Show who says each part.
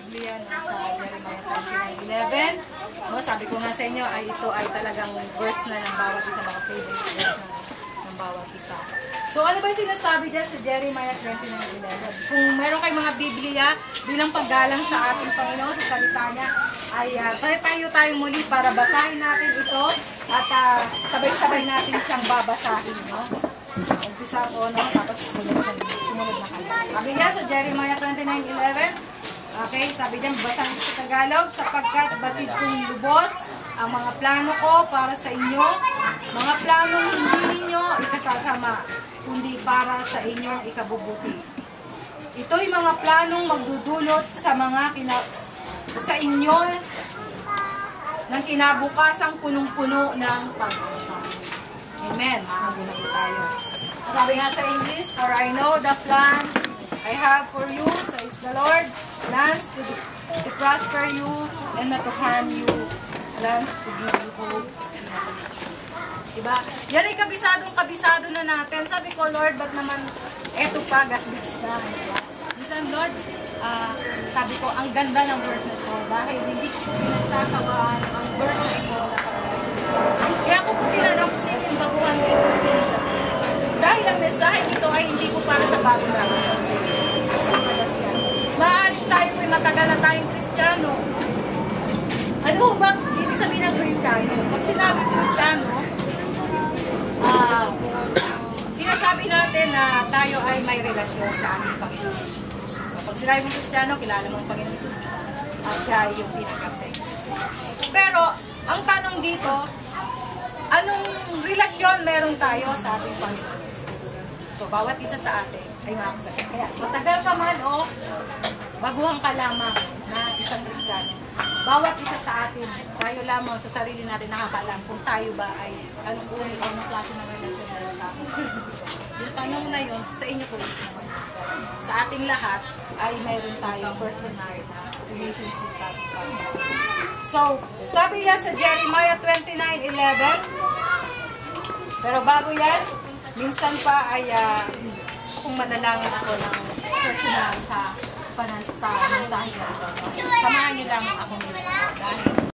Speaker 1: Biblia no, sa Jeremiah 29:11. No, sabi ko nga sa inyo ay ito ay talagang verse na ng bawat isa, mga favorite verse na ng bawat isa. So ano ba yung sinasabi dyan sa Jeremiah 29:11? Kung meron kayong mga Biblia bilang paggalang sa ating Panginoon sa salita niya, ay tayo muli para basahin natin ito at sabay-sabay natin siyang babasahin. No? Umpisa ko, no? Tapos sumunod na kayo. Sabi niya sa Jeremiah 29:11, okay, sabi niya, basahin sa Tagalog, sapagkat batid kong lubos ang mga plano ko para sa inyo, mga planong hindi ninyo ikasasama, kundi para sa inyong ikabubuti. Ito'y mga planong magdudulot sa sa inyo ng kinabukasang punong-puno ng pag-asa. Amen. Mahabuna po tayo. Sabi nga sa English, for I know the plan I have for you, says the Lord, plans to prosper you and not to harm you, plans to give you hope. Diba? Yan ay kabisado na natin. Sabi ko, Lord, ba't naman eto pa, gas-gas na. Diba? Minsan, Lord, sabi ko, ang ganda ng verse na ito dahil hindi ko po pinagsasawaan ang verse na ito na pag-alala. Kaya ako po tinanong kung sino yung baguhan dito. Dahil ang mensahe nito ay hindi ko para sa bago lang. Maaaring tayo po'y matagal na tayong Kristiyano. Ano bang ibig sabihin ng Kristiyano? Pag sinabi Kristiyano, sinasabi natin na tayo ay may relasyon sa ating Panginoon Jesus. So pag sinabi mong Kristiyano, kilala mo ang Panginoon Jesus at siya yung tinanggap sa Iglesia. Pero ang tanong dito, anong relasyon meron tayo sa ating Panginoon Jesus? So bawat isa sa atin ay makakasakit. Kaya matagal ka man o baguhan ka lamang na isang Kristiyano. Bawat isa sa atin, tayo lamang sa sarili natin nakakaalam kung tayo ba ay anong klase ng relasyon meron tayo. Yung tanong na yun, sa inyo po, sa ating lahat ay mayroon tayong personal na relationship sa ating Panginoon. So, sabi yan sa Jeremiah 29:11, pero bago yan, minsan pa ay kung manalangin ako ng personal sa mensahe ko. Samahan niyo lang ako nila dahil